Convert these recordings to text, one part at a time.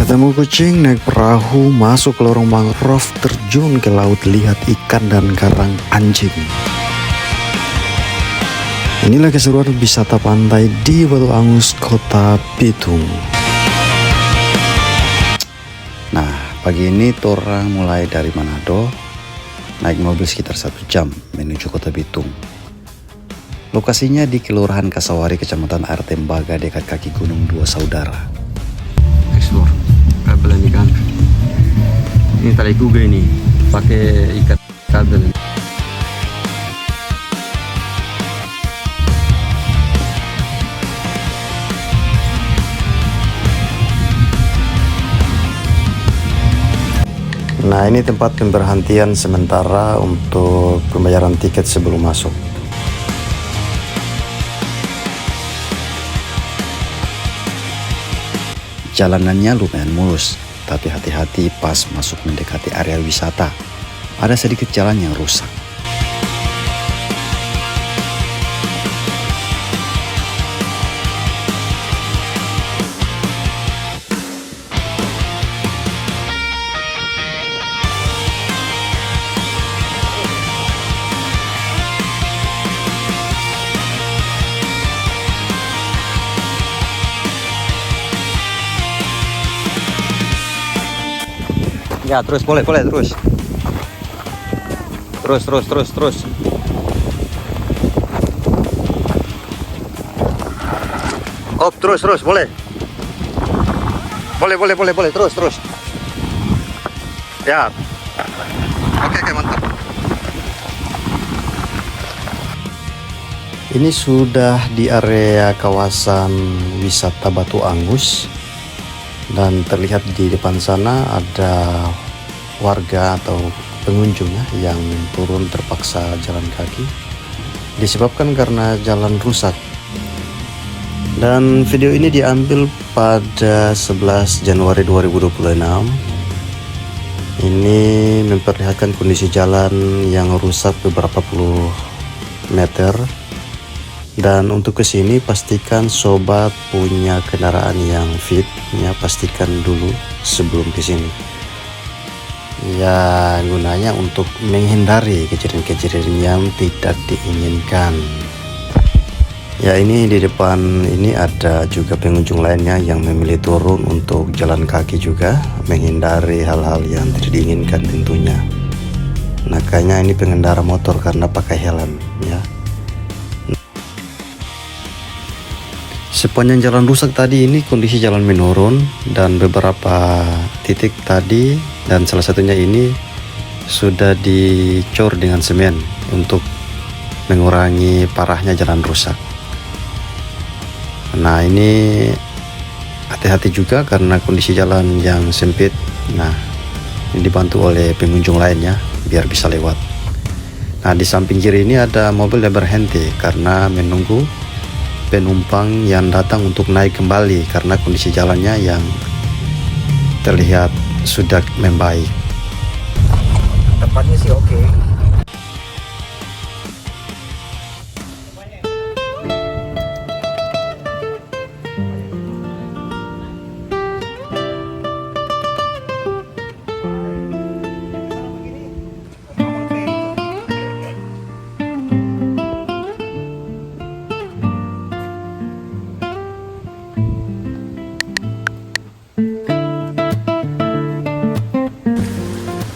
Ketemu kucing naik perahu masuk ke lorong mangrove, terjun ke laut, lihat ikan dan karang anjing. Inilah keseruan wisata pantai di Batu Angus, Kota Bitung. Nah, pagi ini torang mulai dari Manado, naik mobil sekitar 1 jam menuju Kota Bitung. Lokasinya di Kelurahan Kasawari, Kecamatan Air Tembaga, dekat kaki Gunung Dua Saudara. Explore kabel ini kan, ini tali kuga ini pakai ikat kabel. Nah, ini tempat pemberhentian sementara untuk pembayaran tiket sebelum masuk. Jalanannya lumayan mulus, tapi hati-hati pas masuk mendekati area wisata. Ada sedikit jalan yang rusak. Ya, terus boleh terus. Terus. Oh, terus boleh. Boleh terus. Ya. Oke, mantap. Ini sudah di area kawasan wisata Batu Angus. Dan terlihat di depan sana ada warga atau pengunjung yang turun terpaksa jalan kaki disebabkan karena jalan rusak. Dan video ini diambil pada 11 Januari 2026. Ini memperlihatkan kondisi jalan yang rusak beberapa puluh meter. Dan untuk kesini pastikan sobat punya kendaraan yang fit, ya pastikan dulu sebelum kesini. Ya, gunanya untuk menghindari kejadian-kejadian yang tidak diinginkan. Ya, ini di depan ini ada juga pengunjung lainnya yang memilih turun untuk jalan kaki juga, menghindari hal-hal yang tidak diinginkan tentunya. Nah, kayaknya ini pengendara motor karena pakai helm, ya. Sepanjang jalan rusak tadi ini kondisi jalan menurun dan beberapa titik tadi dan salah satunya ini sudah dicor dengan semen untuk mengurangi parahnya jalan rusak. Nah, ini hati-hati juga karena kondisi jalan yang sempit. Nah, ini dibantu oleh pengunjung lainnya biar bisa lewat. Nah, di samping kiri ini ada mobil yang berhenti karena menunggu penumpang yang datang untuk naik kembali karena kondisi jalannya yang terlihat sudah membaik. Tempatnya sih oke.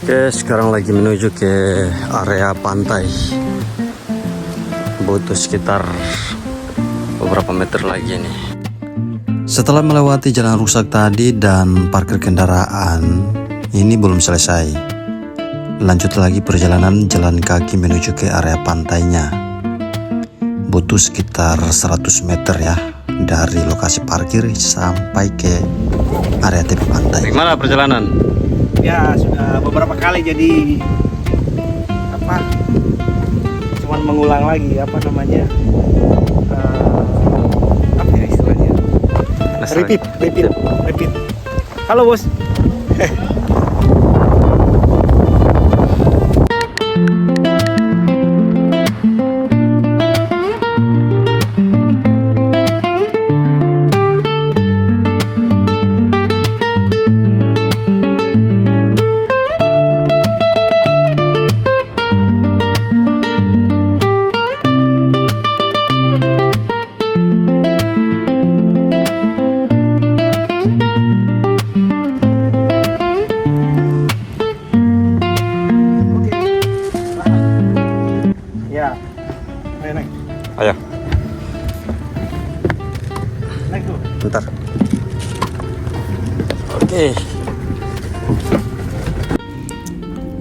Oke, sekarang lagi menuju ke area pantai. Butuh sekitar beberapa meter lagi nih. Setelah melewati jalan rusak tadi dan parkir kendaraan, ini belum selesai. Lanjut lagi perjalanan jalan kaki menuju ke area pantainya. Butuh sekitar 100 meter ya, dari lokasi parkir sampai ke area tepi pantai. Gimana perjalanan? Ya, sudah beberapa kali jadi cuman mengulang lagi apa ya istilahnya, repeat. Halo bos.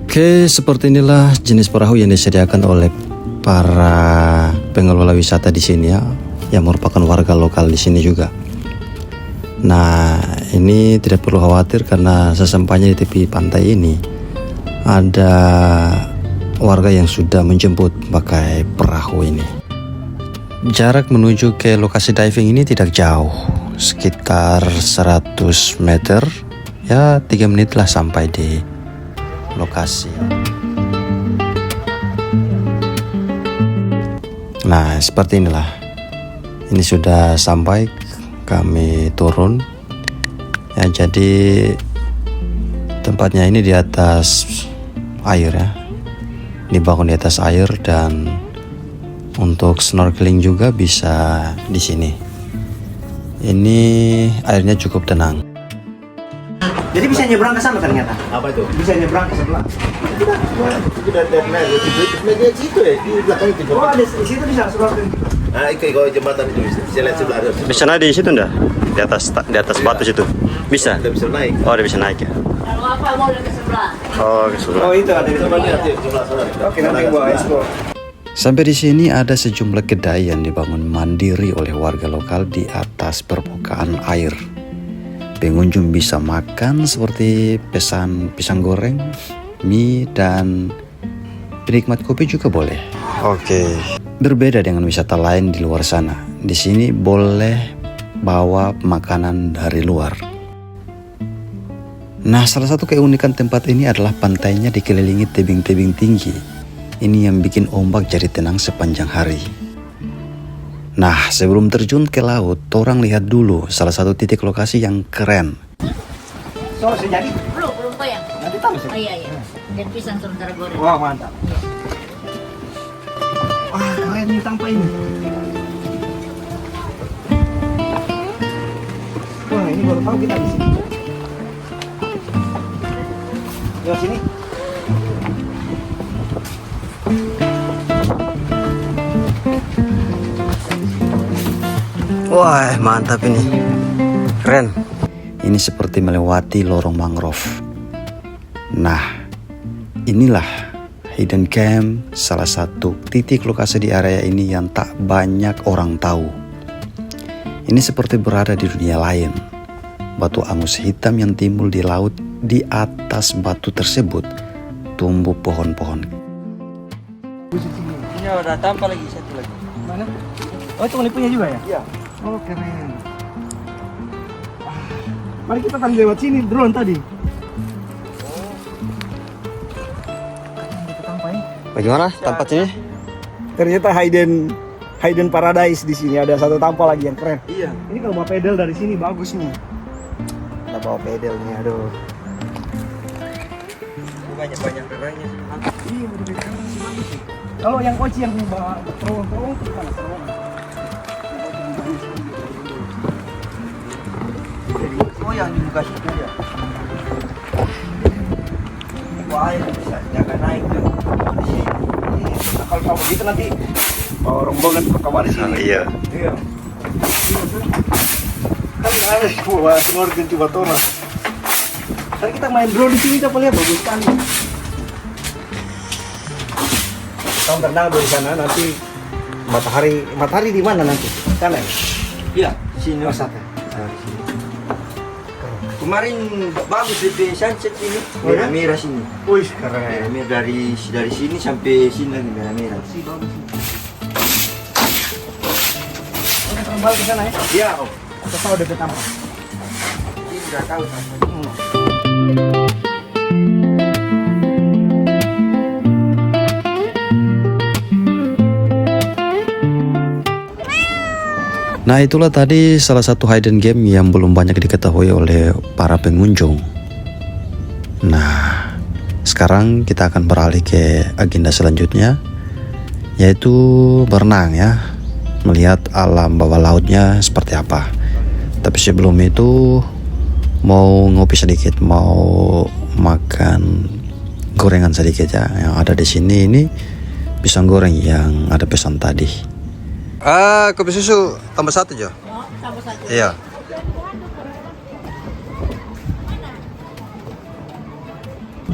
Oke, seperti inilah jenis perahu yang disediakan oleh para pengelola wisata di sini ya, yang merupakan warga lokal di sini juga. Nah, ini tidak perlu khawatir karena sesampainya di tepi pantai ini ada warga yang sudah menjemput pakai perahu ini. Jarak menuju ke lokasi diving ini tidak jauh, sekitar 100 meter, ya 3 menit lah sampai di lokasi. Nah, seperti inilah. Ini sudah sampai, kami turun. Ya, jadi tempatnya ini di atas air ya. Dibangun di atas air dan untuk snorkeling juga bisa di sini. Ini airnya cukup tenang. Jadi bisa nyebrang ke sana ternyata. Apa itu? Bisa nyebrang ke sebelah. Itu dari media situ ya, di belakang itu. Oh, ada di situ bisa sebelah. Nah, itu kalau jembatan itu bisa lihat sebelah ada. Bisa naik di situ enggak? Di atas batu situ. Bisa. Kita bisa naik. Oh, dia bisa naik ya. Kalau apa mau ke sebelah. Oh, ke sebelah. Oh, itu ada di Coba sebelah. lihat di sebelah sana. Oke, nanti gua explore. Sampai di sini ada sejumlah kedai yang dibangun mandiri oleh warga lokal di atas permukaan air. Pengunjung bisa makan seperti pesan pisang goreng, mie, dan penikmat kopi juga boleh. Oke. Berbeda dengan wisata lain di luar sana. Di sini boleh bawa makanan dari luar. Nah, salah satu keunikan tempat ini adalah pantainya dikelilingi tebing-tebing tinggi. Ini yang bikin ombak jadi tenang sepanjang hari. Nah, sebelum terjun ke laut, orang lihat dulu salah satu titik lokasi yang keren. So, sudah jadi. Belum bayang. Nanti tahu sih. Oh iya iya. Dan pisang sementara goreng. Wah, mantap. Wah, keren nih tanpa ini. Wah, ini baru tahu kita di sini. Yuk sini. Wah, mantap ini. Keren. Ini seperti melewati lorong mangrove. Nah, inilah hidden camp, salah satu titik lokasi di area ini yang tak banyak orang tahu. Ini seperti berada di dunia lain. Batu angus hitam yang timbul di laut, di atas batu tersebut tumbuh pohon-pohon. Ini ada tambah lagi satu lagi. Mana? Oh, itu ini punya juga ya? Iya. Oh, keren. Ah, mari kita tadi lewat sini drone tadi. Bagaimana tempat ini? Ternyata hidden paradise di sini, ada satu tampal lagi yang keren. Iya. Ini kalau bawa pedal dari sini bagus nih. Kita bawa pedal nih, aduh. Banyak kerangnya. Iya, udah pedal sih bagus sih. Kalau yang Oci yang bawa terowong itu mana terowongan? Oh, yang dibuka situ ya. Wah, ini bisa jaga naik tuh. Kalau kamu gitu nanti bawa rombongan ke kamar di sini. Iya. Iya. Kan ada bawa snorkel coba tonas. Kan kita main drone di sini, coba lihat bagus sekali. Kamu berenang di sana nanti matahari di mana nanti? Sana ya? Iya, sini. Oh, sana. Kemarin bagus di sunset ini. Oh, ya? Merah sini. Wih, keren. Merah dari sini sampai sini lagi merah. Sih bagus. Oke, kembali ke sana ya? Iya, Om. Atau tahu deket tampang? Ini udah tahu. Nah, itulah tadi salah satu hidden game yang belum banyak diketahui oleh para pengunjung. Nah, sekarang kita akan beralih ke agenda selanjutnya, yaitu berenang ya, melihat alam bawah lautnya seperti apa. Tapi sebelum itu mau ngopi sedikit, mau makan gorengan sedikit ya. Yang ada di sini ini pisang goreng yang ada pesan tadi. Kopi susu tambah satu aja. Oh, tambah satu. Iya.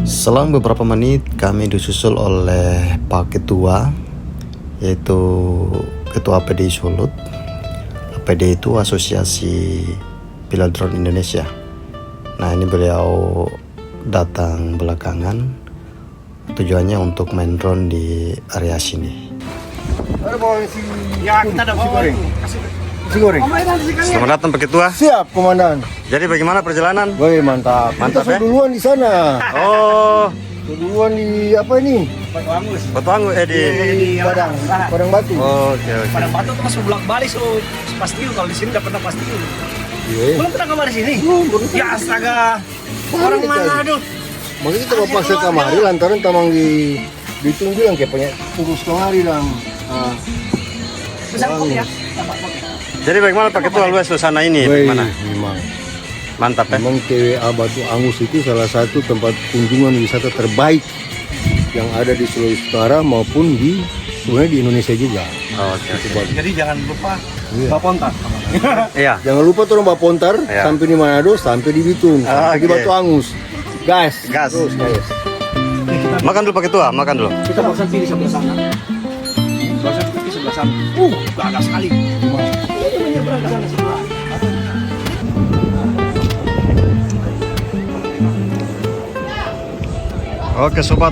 Selang beberapa menit kami disusul oleh Pak Ketua, yaitu Ketua APDI Sulut. APDI itu Asosiasi Pilot Drone Indonesia. Nah, ini beliau datang belakangan, tujuannya untuk main drone di area sini. Ada bawa si kita ada bawa goreng. Nasi goreng. Selamat datang Pak Ketua. Siap, Komandan. Jadi bagaimana perjalanan? Woi, mantap. Mantap, Kita ya? duluan di sana. Oh, Duluan di apa ini? Batu Anggur di Padang Batu. Oke. Padang Batu tuh masuk bolak balik pasti kalau di sini nggak pernah pasti. Iya. Belum pernah kamar di sini. Ya astaga. Orang Orang mana aduh. Makanya kita mau paksa kamari lantaran tamang ditunggu yang kayak banyak urus kamari dan Bisa kopi ya. Jadi bagaimana Pak Ketua luas suasana ini? Bagaimana? Memang Mantap ya? memang TWA Batu Angus itu salah satu tempat kunjungan wisata terbaik yang ada di Sulawesi Utara maupun sebenarnya di Indonesia juga. Oke. Jadi jangan lupa Iya. bawa pontar. Iya. Jangan lupa turun Mbak Pontar Iya. sampai di Manado, sampai di Bitung, sampai di Oke. Batu Angus. Gas. Gas. Terus, guys. Makan dulu Pak Ketua, makan dulu. Kita barusan pilih sebelah sana. Barusan pilih sebelah sana. Gagal sekali. Menyeberang ke sana sebelah. Oke sobat,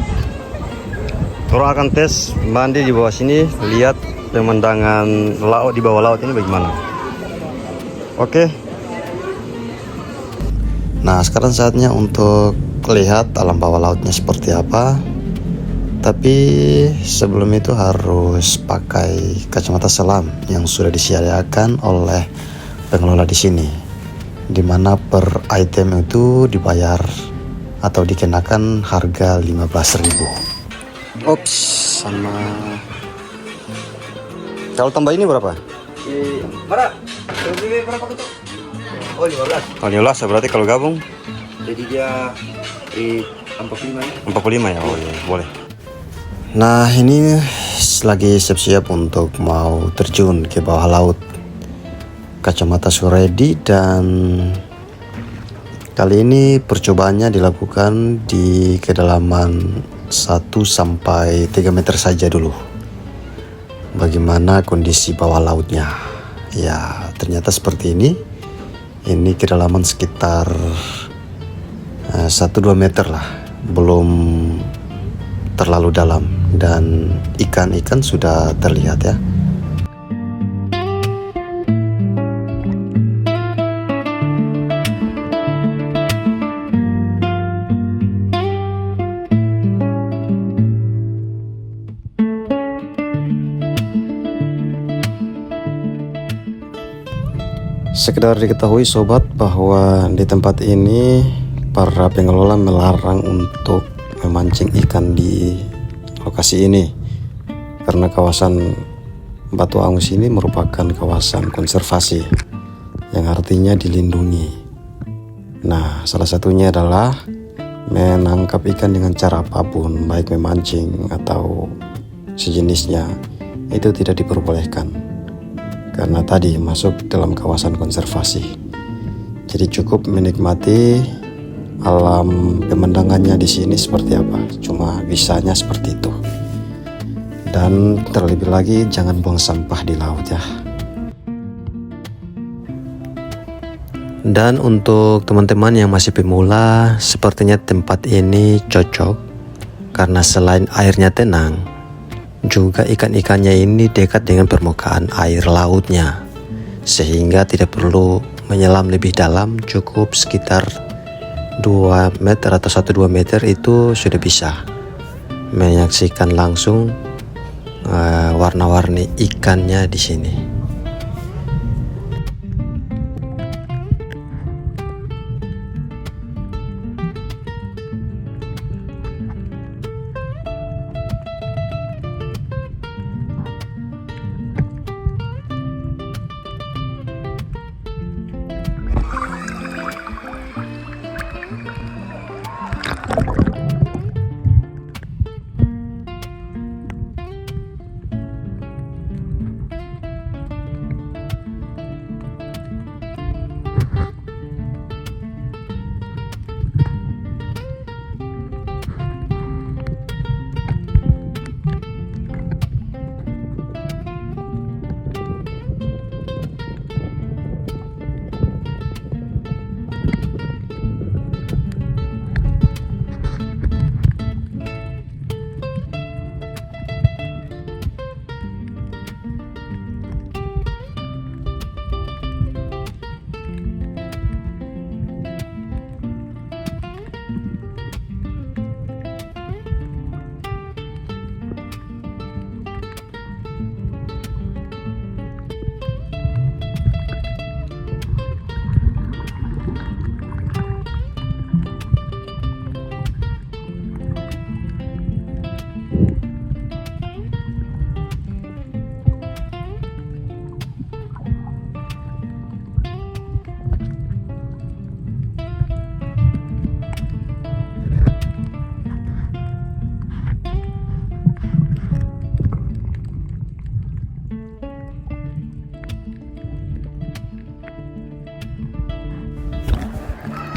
Toro akan tes mandi di bawah sini, lihat pemandangan laut di bawah laut ini bagaimana. Oke. Nah sekarang saatnya untuk lihat alam bawah lautnya seperti apa. Tapi sebelum itu harus pakai kacamata selam yang sudah disediakan oleh pengelola di sini, dimana per item itu dibayar atau dikenakan harga 15.000. Ops, sama kalau tambah ini berapa? Berapa itu? Oh, 15. Oh 15 berarti kalau gabung Jadi dia 45 ya. 45 ya. Oh iya, boleh. Nah ini lagi siap-siap untuk mau terjun ke bawah laut. Kacamata sudah ready dan kali ini percobaannya dilakukan di kedalaman 1 sampai 3 meter saja dulu. Bagaimana kondisi bawah lautnya? Ya, ternyata seperti ini. Ini kedalaman sekitar 1-2 meter lah. Belum terlalu dalam dan ikan-ikan sudah terlihat ya. Sekedar diketahui sobat bahwa di tempat ini para pengelola melarang untuk memancing ikan di lokasi ini karena kawasan Batu Angus ini merupakan kawasan konservasi yang artinya dilindungi. Nah, salah satunya adalah menangkap ikan dengan cara apapun, baik memancing atau sejenisnya, itu tidak diperbolehkan. Karena tadi masuk dalam kawasan konservasi. Jadi cukup menikmati alam pemandangannya di sini seperti apa. Cuma bisanya seperti itu. Dan terlebih lagi jangan buang sampah di laut ya. Dan untuk teman-teman yang masih pemula, sepertinya tempat ini cocok karena selain airnya tenang, juga ikan-ikannya ini dekat dengan permukaan air lautnya, sehingga tidak perlu menyelam lebih dalam, cukup sekitar 2 meter atau 1-2 meter itu sudah bisa menyaksikan langsung warna-warni ikannya di sini.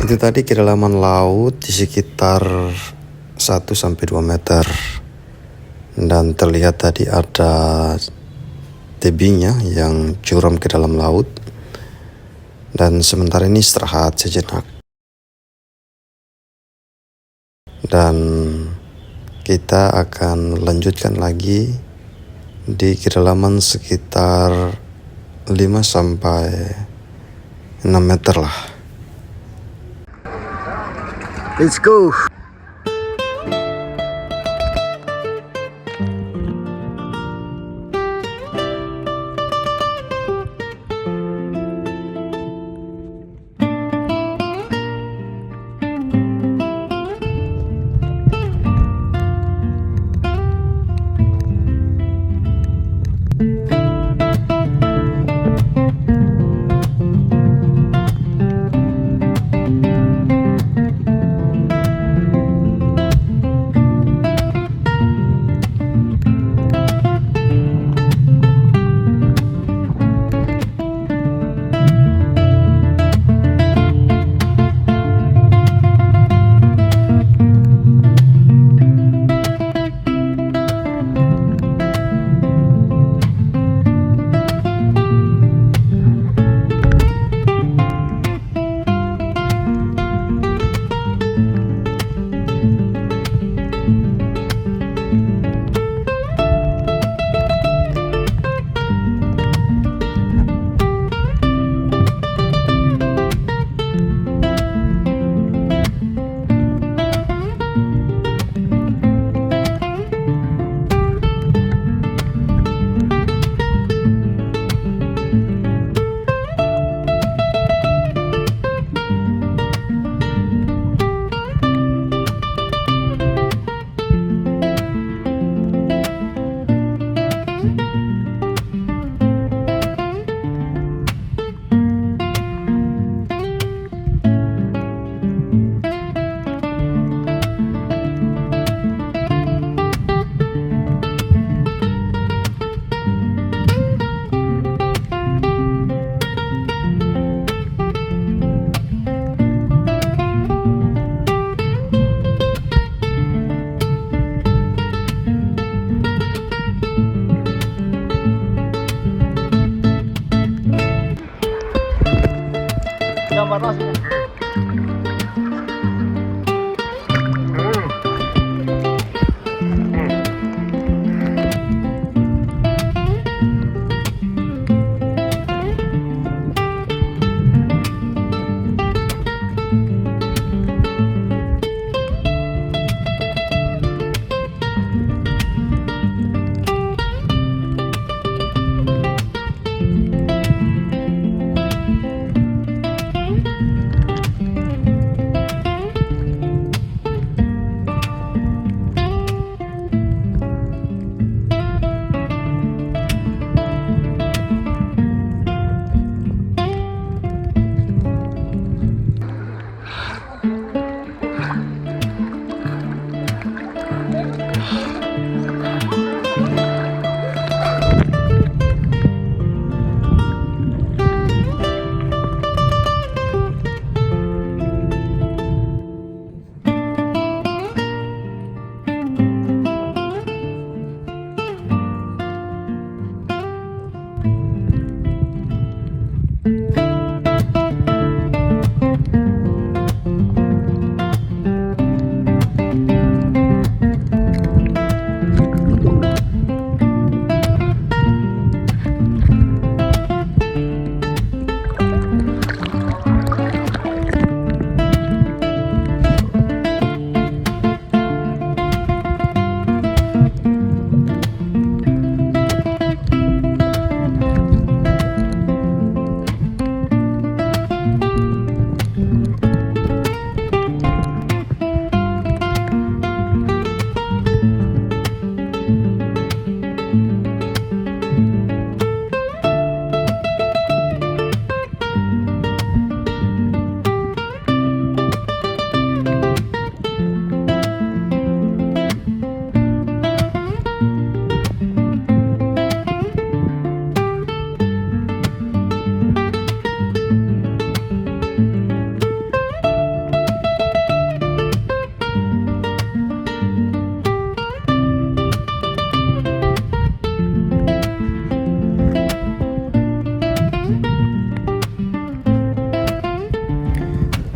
Itu tadi kedalaman laut di sekitar 1-2 meter. Dan terlihat tadi ada tebingnya yang curam ke dalam laut. Dan sementara ini istirahat sejenak. Dan kita akan lanjutkan lagi di kedalaman sekitar 5-6 meter lah. Let's go.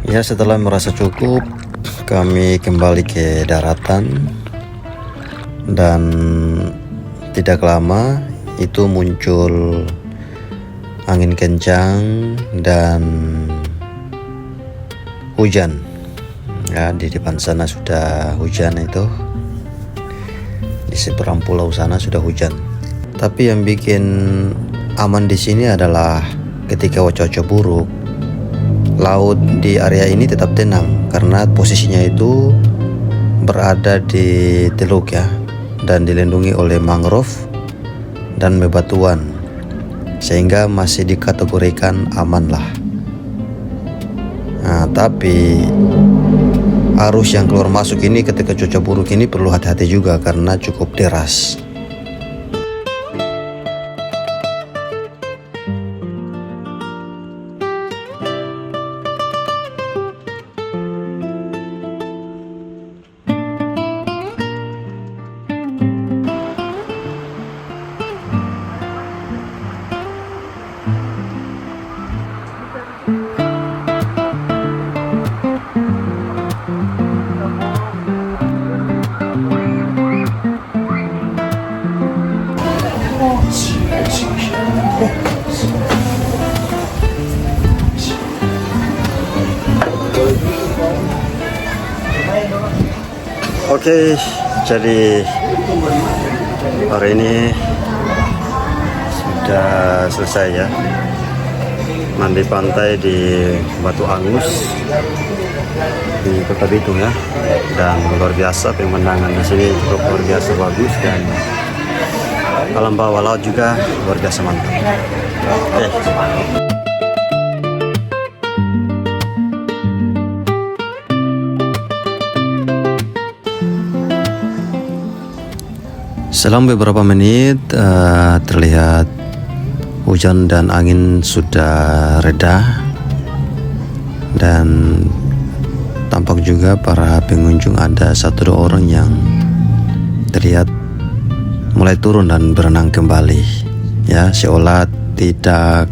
Ya, setelah merasa cukup, kami kembali ke daratan dan tidak lama itu muncul angin kencang dan hujan. Ya, di depan sana sudah hujan itu. Di seberang pulau sana sudah hujan. Tapi yang bikin aman di sini adalah ketika cuaca buruk, laut di area ini tetap tenang karena posisinya itu berada di teluk ya, dan dilindungi oleh mangrove dan bebatuan, sehingga masih dikategorikan aman lah. Nah, tapi arus yang keluar masuk ini ketika cuaca buruk ini perlu hati-hati juga karena cukup deras. Oke, jadi hari ini sudah selesai ya, mandi pantai di Batu Angus di Kota Bitung ya, dan luar biasa pemandangan di sini cukup luar biasa bagus, dan alam bawah laut juga luar biasa mantap. Oke. Selang beberapa menit terlihat hujan dan angin sudah reda, dan tampak juga para pengunjung ada 1-2 orang yang terlihat mulai turun dan berenang kembali ya, seolah tidak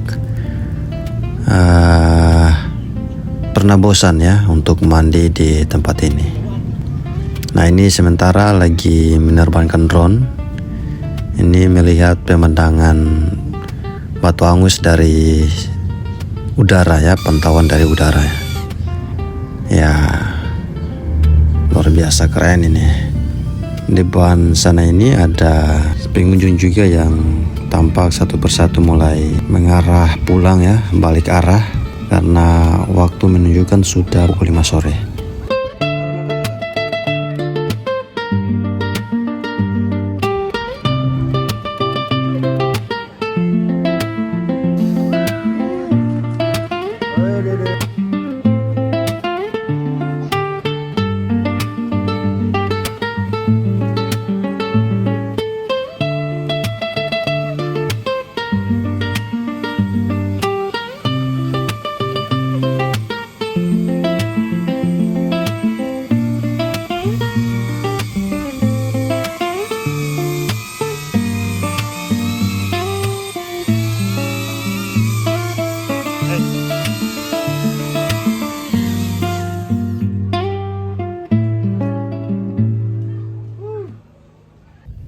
pernah bosan ya untuk mandi di tempat ini. Nah, ini sementara lagi menerbangkan drone. Ini melihat pemandangan Batu Angus dari udara ya, pantauan dari udara ya. Ya, luar biasa keren ini. Di depan sana ini ada pengunjung juga yang tampak satu persatu mulai mengarah pulang ya, balik arah, karena waktu menunjukkan sudah pukul 5 sore.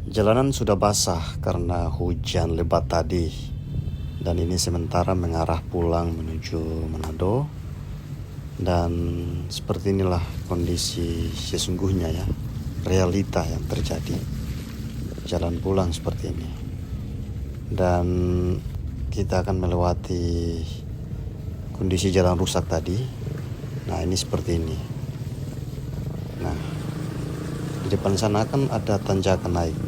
Jalanan sudah basah karena hujan lebat tadi, dan ini sementara mengarah pulang menuju Manado. Dan seperti inilah kondisi sesungguhnya ya, realita yang terjadi. Jalan pulang seperti ini, dan kita akan melewati kondisi jalan rusak tadi. Nah, ini seperti ini. Nah, di depan sana kan ada tanjakan naik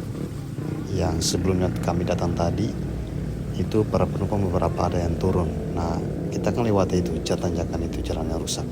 yang sebelumnya kami datang tadi, itu para penumpang beberapa ada yang turun. Nah, kita akan lewati itu, tanjakan itu, jalan yang rusak.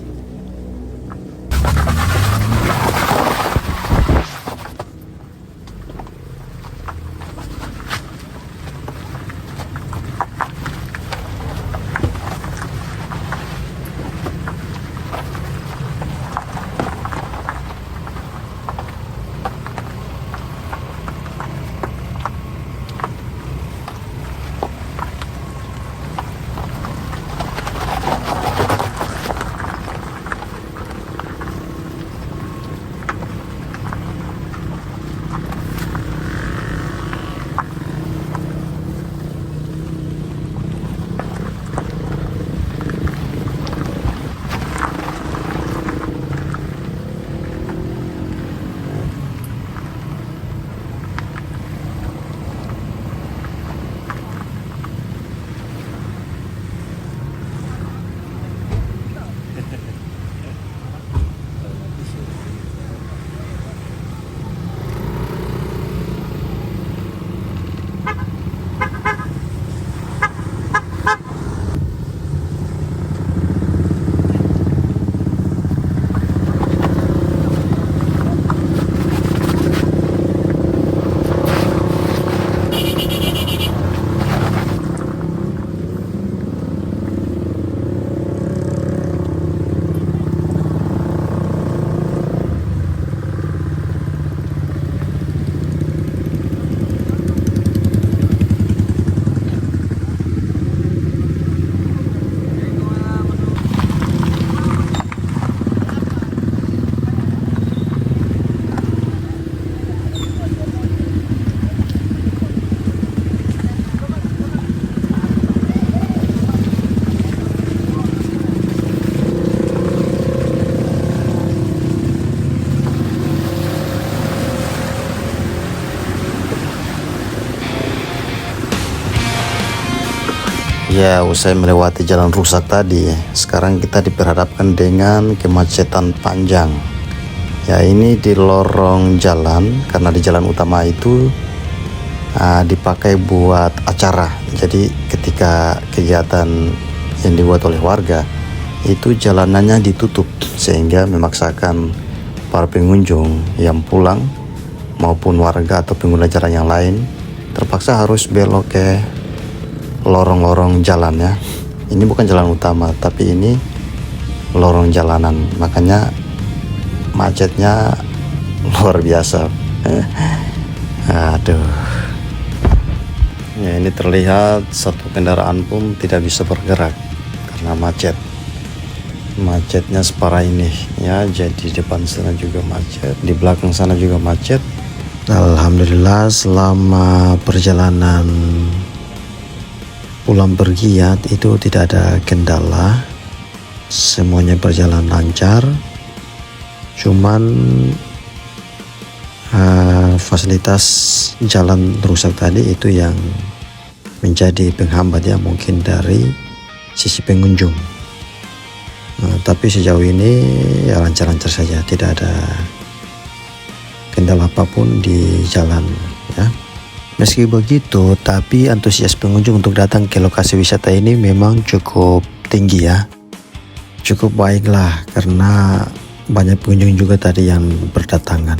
Ya, usai melewati jalan rusak tadi, sekarang kita diperhadapkan dengan kemacetan panjang. Ya, ini di lorong jalan, karena di jalan utama itu dipakai buat acara. Jadi ketika kegiatan yang dibuat oleh warga, itu jalanannya ditutup sehingga memaksakan para pengunjung yang pulang maupun warga atau pengguna jalan yang lain terpaksa harus belok ke lorong-lorong jalan ya. Ini bukan jalan utama, tapi ini lorong jalanan, makanya macetnya luar biasa. Aduh. Ya, ini terlihat satu kendaraan pun tidak bisa bergerak karena macet. Macetnya separah ini ya. Jadi depan sana juga macet, di belakang sana juga macet. Alhamdulillah selama perjalanan pulang pergi ya, itu tidak ada kendala, semuanya berjalan lancar. Cuman fasilitas jalan rusak tadi itu yang menjadi penghambat ya, mungkin dari sisi pengunjung. Tapi sejauh ini ya lancar-lancar saja, tidak ada kendala apapun di jalan ya. Meski begitu, tapi antusias pengunjung untuk datang ke lokasi wisata ini memang cukup tinggi ya. Cukup baiklah, karena banyak pengunjung juga tadi yang berdatangan.